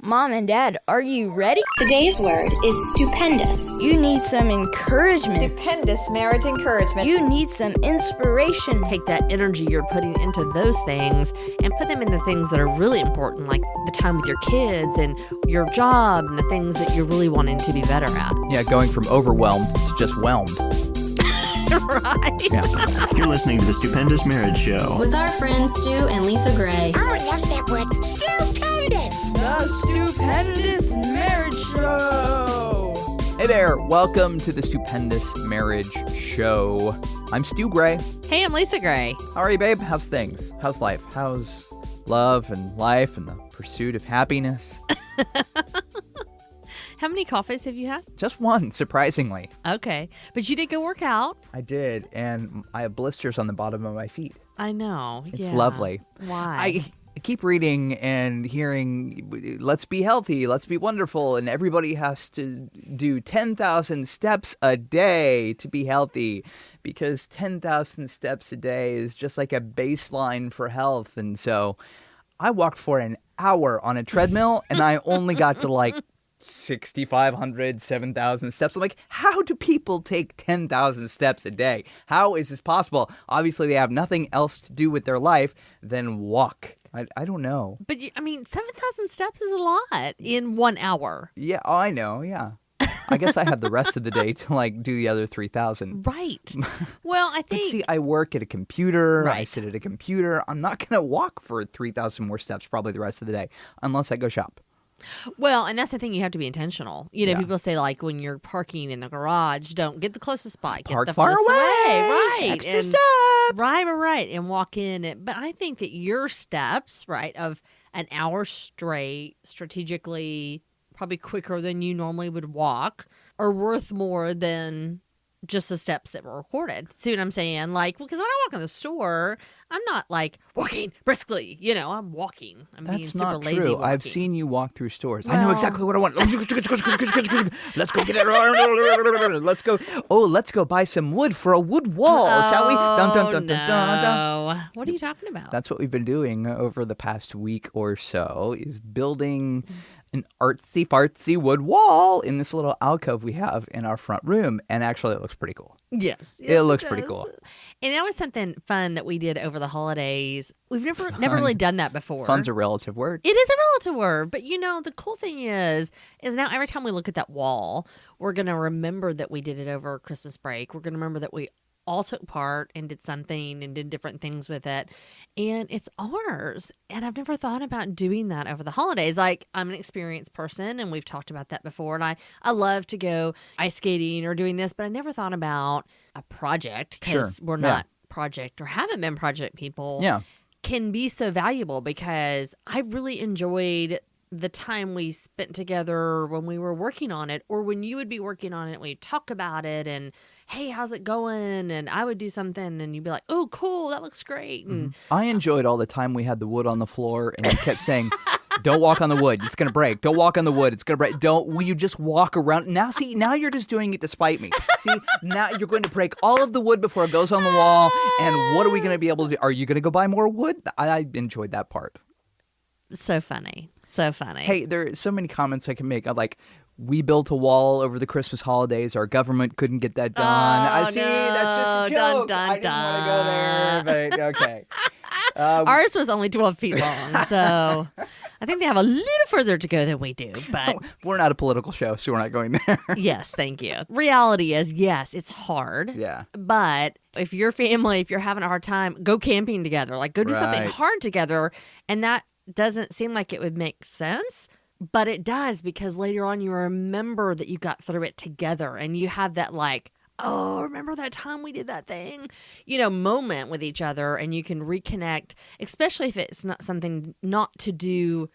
Mom and Dad, are you ready? Today's word is stupendous. You need some encouragement. Stupendous marriage encouragement. You need some inspiration. Take that energy you're putting into those things and put them in the things that are really important, like the time with your kids and your job and the things that you're really wanting to be better at. Yeah, going from overwhelmed to just whelmed. Right? Yeah. You're listening to the Stupendous Marriage Show With our friends Stu and Lisa Gray. Oh, yes, that word. Stupendous. The Stupendous Marriage Show. Hey there, welcome to the Stupendous Marriage Show. I'm Stu Gray. Hey, I'm Lisa Gray. How are you, babe? How's things? How's life? How's love and life and the pursuit of happiness? How many coffees have you had? Just one, surprisingly. Okay. But you did go work out. I did, and I have blisters on the bottom of my feet. I know. It's yeah. lovely. Why? I keep reading and hearing, let's be healthy, let's be wonderful, and everybody has to do 10,000 steps a day to be healthy, because 10,000 steps a day is just like a baseline for health. And so I walked for an hour on a treadmill, and I only got to like 6,500, 7,000 steps. I'm like, how do people take 10,000 steps a day? How is this possible? Obviously, they have nothing else to do with their life than walk. I don't know. But, 7,000 steps is a lot in 1 hour. Yeah, I know, yeah. I guess I had the rest of the day to, do the other 3,000. Right. Well, I think... But see, I work at a computer. Right. I sit at a computer. I'm not going to walk for 3,000 more steps probably the rest of the day unless I go shop. Well, and that's the thing, you have to be intentional. Yeah. People say, when you're parking in the garage, don't get the closest spot. Get Park the far furthest away. Right. Extra and, steps. Right. And walk in. But I think that your steps, right, of an hour straight, strategically, probably quicker than you normally would walk, are worth more than just the steps that were recorded. See what I'm saying? Because when I walk in the store, I'm not walking briskly. I'm walking. I'm being That's super not lazy true. walking. I've seen you walk through stores. I Well- know exactly what I want. Let's go get it. Let's go. Oh, let's go buy some wood for a wood wall, shall we? Dun, dun, dun, dun, dun, dun. No. What are you talking about? That's what we've been doing over the past week or so, is building an artsy-fartsy wood wall in this little alcove we have in our front room. And actually, it looks pretty cool. Yes. It looks does. pretty cool. And that was something fun that we did over the holidays. We've never really done that before. Fun's a relative word. It is a relative word, but the cool thing is now every time we look at that wall, we're going to remember that we did it over Christmas break. We're going to remember that we all took part and did something and did different things with it. And it's ours. And I've never thought about doing that over the holidays. I'm an experienced person, and we've talked about that before. And I love to go ice skating or doing this, but I never thought about a project, because we're not project or haven't been project people. Yeah. Can be so valuable, because I really enjoyed the time we spent together when we were working on it, or when you would be working on it, we'd talk about it and, hey, how's it going? And I would do something and you'd be like, oh, cool, that looks great. And I enjoyed all the time we had the wood on the floor, and you kept saying, don't walk on the wood, it's going to break. Don't walk on the wood, it's going to break. Will you just walk around? Now you're just doing it to spite me. See, now you're going to break all of the wood before it goes on the wall, and what are we going to be able to do? Are you going to go buy more wood? I enjoyed that part. So funny. So funny. Hey, there are so many comments I can make. We built a wall over the Christmas holidays. Our government couldn't get that done. I see. no. That's just a joke. Dun, I didn't want to go there, but okay. Ours was only 12 feet long, so I think they have a little further to go than we do. But We're not a political show, so we're not going there. yes, thank you. Reality is, yes, it's hard. Yeah. But if your family, if you're having a hard time, go camping together. Go do something Right. hard together. And that doesn't seem like it would make sense, but it does, because later on you remember that you got through it together, and you have that oh, remember that time we did that thing? Moment with each other, and you can reconnect, especially if it's not something not to do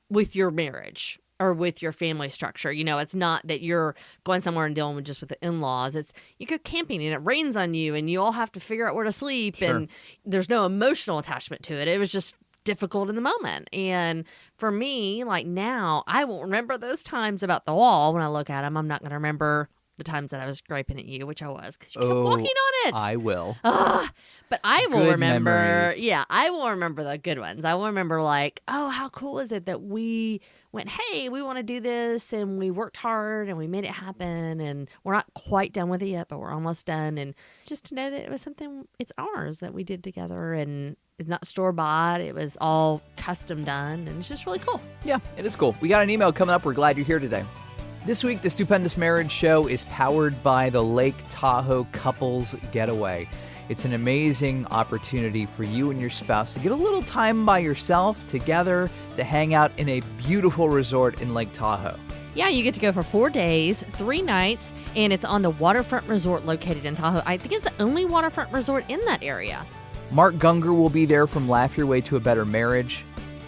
with your marriage or with your family structure. It's not that you're going somewhere and dealing with just with the in-laws. It's you go camping and it rains on you and you all have to figure out where to sleep, Sure. and there's no emotional attachment to it. It was just difficult in the moment. And for me, now, I won't remember those times about the wall when I look at them. I'm not going to remember the times that I was griping at you, which I was because you kept walking on it. I will. But I will Good remember. memories. Yeah, I will remember the good ones. I will remember like, oh, how cool is it that we went, hey, we want to do this, and we worked hard and we made it happen, and we're not quite done with it yet, but we're almost done. And just to know that it was something, it's ours that we did together, and it's not store bought. It was all custom done, and it's just really cool. Yeah, it is cool. We got an email coming up. We're glad you're here today. This week, the Stupendous Marriage Show is powered by the Lake Tahoe Couples Getaway. It's an amazing opportunity for you and your spouse to get a little time by yourself together to hang out in a beautiful resort in Lake Tahoe. Yeah, you get to go for 4 days, 3 nights, and it's on the waterfront resort located in Tahoe. I think it's the only waterfront resort in that area. Mark Gungor will be there from Laugh Your Way to a Better Marriage.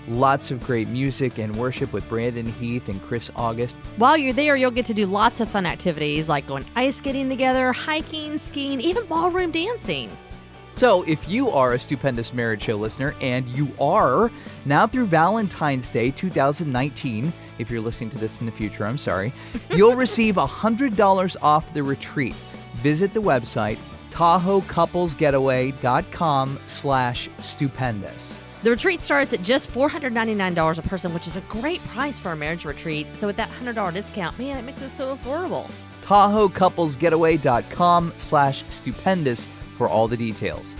Lots of great music and worship with Brandon Heath and Chris August. While you're there, you'll get to do lots of fun activities like going ice skating together, hiking, skiing, even ballroom dancing. So if you are a Stupendous Marriage Show listener, and you are, now through Valentine's Day 2019, if you're listening to this in the future, I'm sorry, you'll receive $100 off the retreat. Visit the website, TahoeCouplesGetaway.com/stupendous. The retreat starts at just $499 a person, which is a great price for a marriage retreat. So with that $100 discount, man, it makes it so affordable. TahoeCouplesGetaway.com/stupendous for all the details.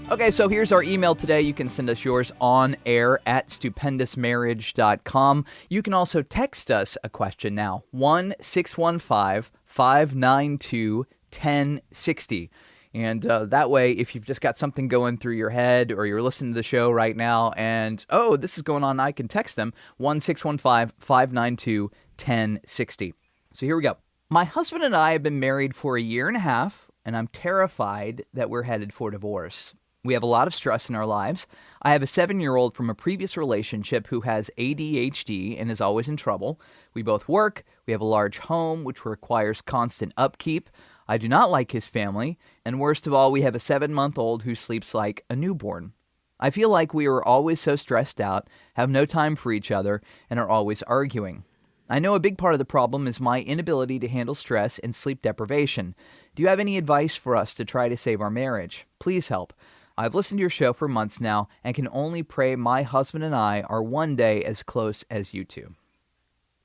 Okay, so here's our email today. You can send us yours on air at stupendousmarriage.com. You can also text us a question now, 1-615-592-1060. And that way, if you've just got something going through your head or you're listening to the show right now and, oh, this is going on, I can text them, 1-615-592-1060. So here we go. My husband and I have been married for a year and a half, and I'm terrified that we're headed for divorce. We have a lot of stress in our lives. I have a 7-year-old from a previous relationship who has ADHD and is always in trouble. We both work. We have a large home, which requires constant upkeep. I do not like his family, and worst of all, we have a 7-month-old who sleeps like a newborn. I feel like we are always so stressed out, have no time for each other, and are always arguing. I know a big part of the problem is my inability to handle stress and sleep deprivation. Do you have any advice for us to try to save our marriage? Please help. I've listened to your show for months now and can only pray my husband and I are one day as close as you two.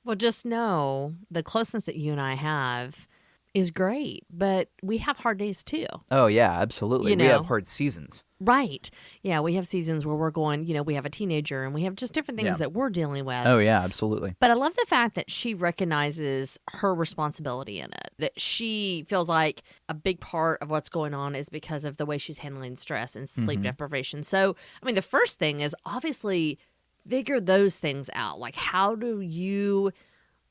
Well, just know the closeness that you and I have is great, but we have hard days too. Oh, yeah, absolutely. You We know. have hard seasons. Right. Yeah, we have seasons where we're going, we have a teenager and we have just different things Yeah. that we're dealing with. Oh, yeah, absolutely. But I love the fact that she recognizes her responsibility in it, that she feels like a big part of what's going on is because of the way she's handling stress and sleep deprivation. So, I mean, the first thing is obviously figure those things out. Like, how do you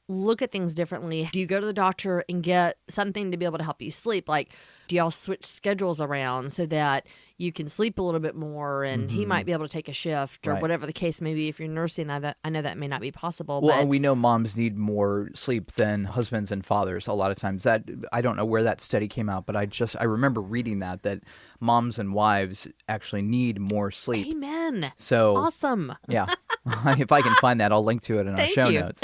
look at things differently? Do you go to the doctor and get something to be able to help you sleep? Like, do y'all switch schedules around so that you can sleep a little bit more and he might be able to take a shift or Right. whatever the case may be? If you're nursing, I know that may not be possible. Well, but we know moms need more sleep than husbands and fathers a lot of times. That I don't know where that study came out, but I remember reading that moms and wives actually need more sleep. Amen. So Awesome. yeah, if I can find that, I'll link to it in our Thank show you. notes,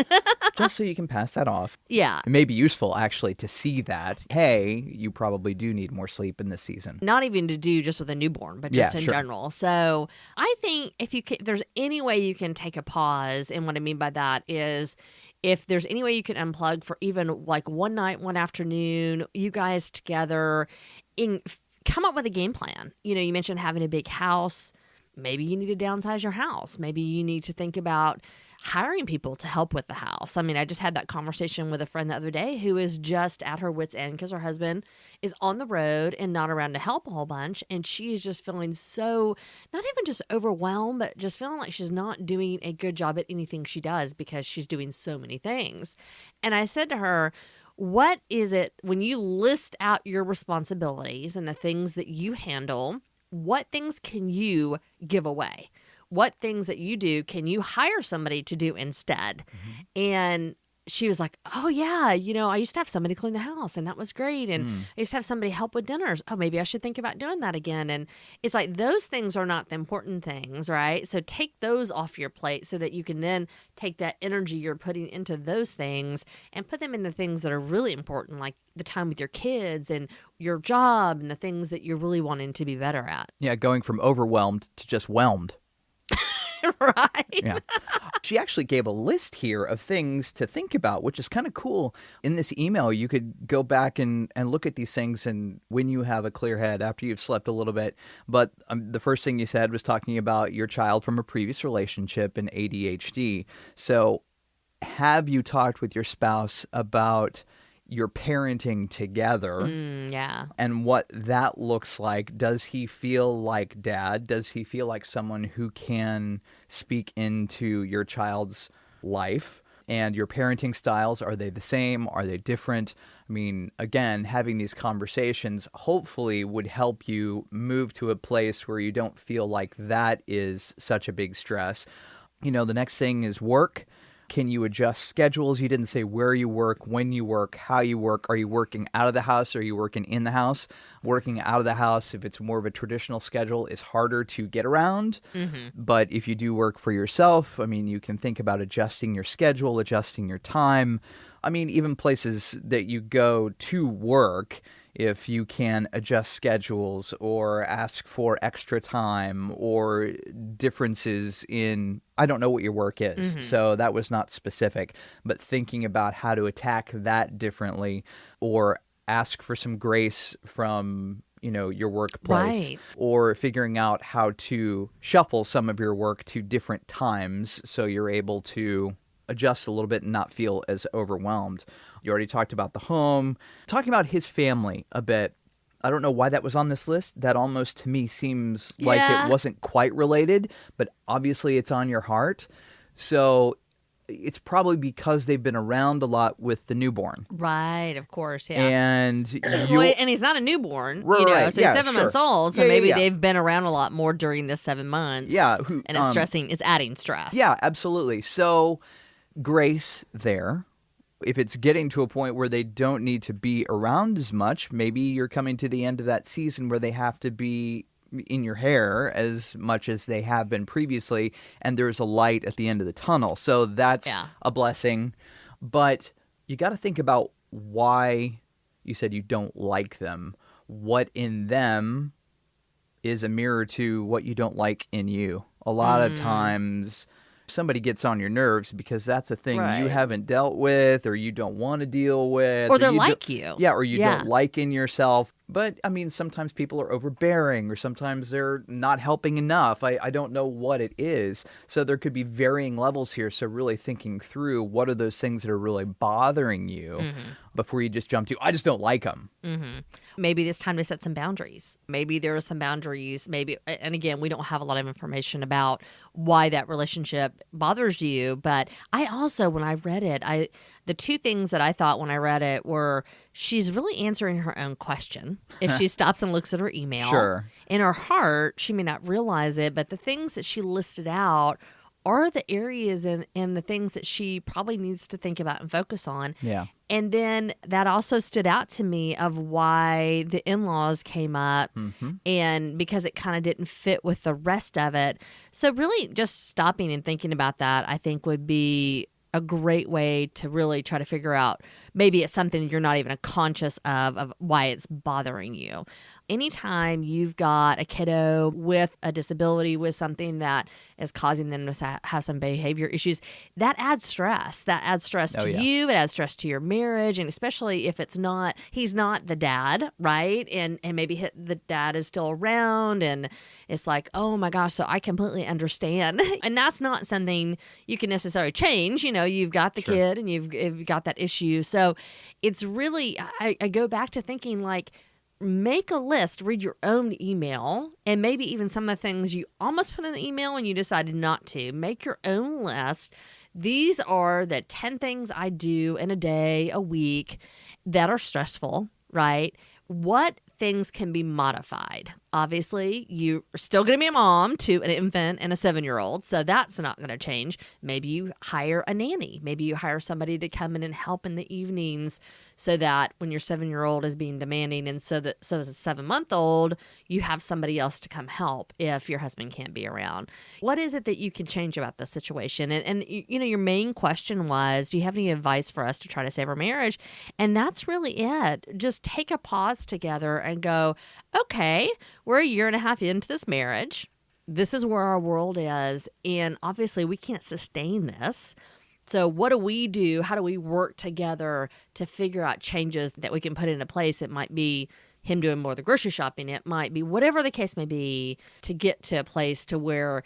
just so you can pass that off. Yeah. It may be useful actually to see that. Hey, you probably do need more sleep in this season. Not even to do just with a newborn, but Yeah, just in sure. general. So I think if there's any way you can take a pause, and what I mean by that is if there's any way you can unplug for even like one night, one afternoon, you guys together, come up with a game plan. You mentioned having a big house. Maybe you need to downsize your house. Maybe you need to think about hiring people to help with the house. I mean, I just had that conversation with a friend the other day who is just at her wit's end because her husband is on the road and not around to help a whole bunch. And she is just feeling so, not even just overwhelmed, but just feeling like she's not doing a good job at anything she does because she's doing so many things. And I said to her, what is it when you list out your responsibilities and the things that you handle, what things can you give away? What things that you do can you hire somebody to do instead? And she was like, oh, yeah, I used to have somebody clean the house and that was great. And I used to have somebody help with dinners. Oh, maybe I should think about doing that again. And it's like those things are not the important things, right? So take those off your plate so that you can then take that energy you're putting into those things and put them in the things that are really important, like the time with your kids and your job and the things that you're really wanting to be better at. Yeah, going from overwhelmed to just whelmed. Right. Yeah. She actually gave a list here of things to think about, which is kind of cool. In this email, you could go back and look at these things and when you have a clear head after you've slept a little bit. But the first thing you said was talking about your child from a previous relationship and ADHD. So have you talked with your spouse about your parenting together Yeah. and what that looks like? Does he feel like dad? Does he feel like someone who can speak into your child's life? And your parenting styles, are they the same? Are they different? I mean, again, having these conversations hopefully would help you move to a place where you don't feel like that is such a big stress. The next thing is work. Can you adjust schedules? You didn't say where you work, when you work, how you work. Are you working out of the house? Are you working in the house? Working out of the house, if it's more of a traditional schedule, is harder to get around. But if you do work for yourself, I mean, you can think about adjusting your schedule, adjusting your time. I mean, even places that you go to work, if you can adjust schedules or ask for extra time or differences in, I don't know what your work is, so that was not specific, but thinking about how to attack that differently or ask for some grace from, your workplace, Right. or figuring out how to shuffle some of your work to different times so you're able to adjust a little bit and not feel as overwhelmed. You already talked about the home. Talking about his family a bit. I don't know why that was on this list. That almost to me seems like Yeah. it wasn't quite related, but obviously it's on your heart. So it's probably because they've been around a lot with the newborn. Right, of course, yeah. And Well, and he's not a newborn, Right, right, so yeah, he's 7 sure. months old. So Yeah, yeah, maybe yeah. they've been around a lot more during this 7 months. Yeah, and it's adding stress. Yeah, absolutely. So grace there. If it's getting to a point where they don't need to be around as much, maybe you're coming to the end of that season where they have to be in your hair as much as they have been previously, and there's a light at the end of the tunnel. So that's a blessing. But you got to think about why you said you don't like them. What in them is a mirror to what you don't like in you. A lot of times somebody gets on your nerves because that's a thing you Right. haven't dealt with or you don't want to deal with. Or they're you like you. Yeah, or you Yeah. don't like in yourself. But, I mean, sometimes people are overbearing or sometimes they're not helping enough. I don't know what it is. So there could be varying levels here. So really thinking through what are those things that are really bothering you before you just jump to, I just don't like them. Maybe it's time to set some boundaries. Maybe there are some boundaries. Maybe, and again, we don't have a lot of information about why that relationship bothers you. But I also, when I read it, the two things that I thought when I read it were she's really answering her own question if she stops and looks at her email. Sure. In her heart, she may not realize it, but the things that she listed out are the areas and the things that she probably needs to think about and focus on. Yeah. And then that also stood out to me of why the in-laws came up and because it kind of didn't fit with the rest of it. So really just stopping and thinking about that, I think would be a great way to really try to figure out maybe it's something you're not even conscious of why it's bothering you. Anytime you've got a kiddo with a disability, with something that is causing them to have some behavior issues, that adds stress. That adds stress to you. It adds stress to your marriage. And especially if he's not the dad, right? And maybe the dad is still around and it's like, oh my gosh, so I completely understand. And that's not something you can necessarily change. You've got the kid and you've got that issue. So it's really, I go back to thinking like, make a list, read your own email, and maybe even some of the things you almost put in the email and you decided not to. Make your own list. These are the 10 things I do in a day, a week that are stressful, right? What things can be modified? Obviously, you are still going to be a mom to an infant and a 7-year-old, so that's not going to change. Maybe you hire a nanny. Maybe you hire somebody to come in and help in the evenings so that when your 7-year-old is being demanding and so as a 7-month-old, you have somebody else to come help if your husband can't be around. What is it that you can change about the situation? And you know, your main question was, do you have any advice for us to try to save our marriage? And that's really it. Just take a pause together and go, okay, we're a year and a half into this marriage. This is where our world is. And obviously we can't sustain this. So what do we do? How do we work together to figure out changes that we can put into place? It might be him doing more of the grocery shopping. It might be whatever the case may be, to get to a place to where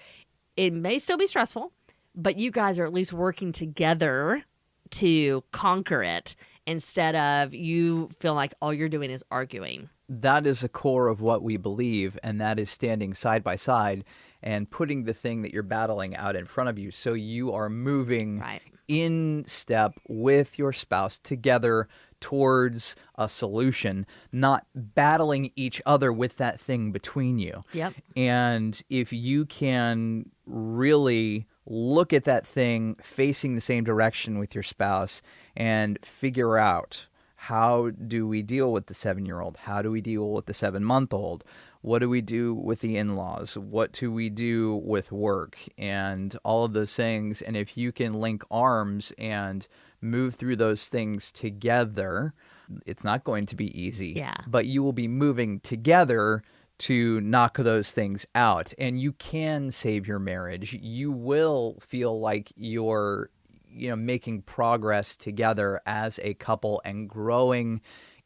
it may still be stressful, but you guys are at least working together to conquer it instead of you feel like all you're doing is arguing. That is a core of what we believe, and that is standing side by side and putting the thing that you're battling out in front of you. So you are moving in step with your spouse together towards a solution, not battling each other with that thing between you. Yep. And if you can really look at that thing facing the same direction with your spouse and figure out, how do we deal with the 7-year-old? How do we deal with the 7-month-old? What do we do with the in-laws? What do we do with work? And all of those things. And if you can link arms and move through those things together, it's not going to be easy. Yeah. But you will be moving together to knock those things out. And you can save your marriage. You will feel like you're making progress together as a couple and growing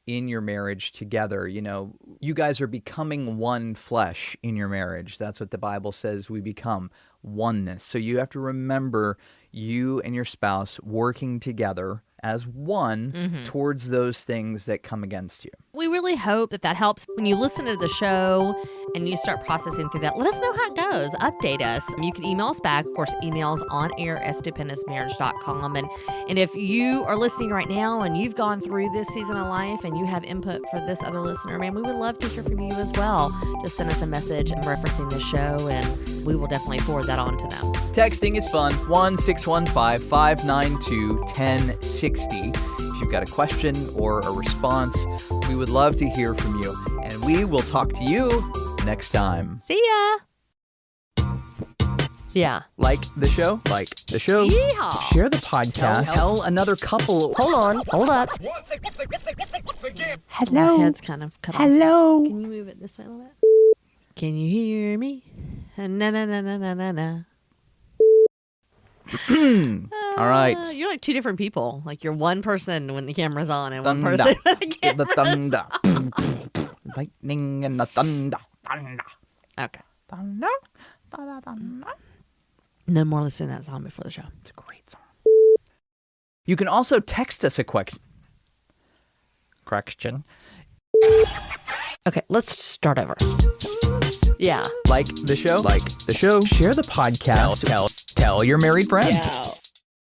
in your marriage together. You guys are becoming one flesh in your marriage. That's what the Bible says we become, oneness. So you have to remember you and your spouse working together as one towards those things that come against you. We really hope that helps. When you listen to the show and you start processing through that, let us know how it goes. Update us. You can email us back. Of course, emails on air at stupendous.marriage.com. And if you are listening right now and you've gone through this season of life and you have input for this other listener, man, we would love to hear from you as well. Just send us a message referencing the show and we will definitely forward that on to them. Texting is fun. 1-615-592-1060. If you've got a question or a response, we would love to hear from you. And we will talk to you next time. See ya. Yeah. Like the show? Like the show. Yeehaw. Share the podcast. Tell another couple. Hold on. Hold up. Hello. My head's kind of cut off. Hello. Can you move it this way a little bit? Can you hear me? Na na na na na na na. All right. You're like two different people. Like you're one person when the camera's on and Thunder. one person when the camera's The thunder. Lightning and the thunder. Thunder. Okay. Thunder. Thunder. Thunder. No more listening to that song before the show. It's a great song. You can also text us a question. Okay, let's start over. Yeah. Like the show? Like the show. Share the podcast. Tell your married friends.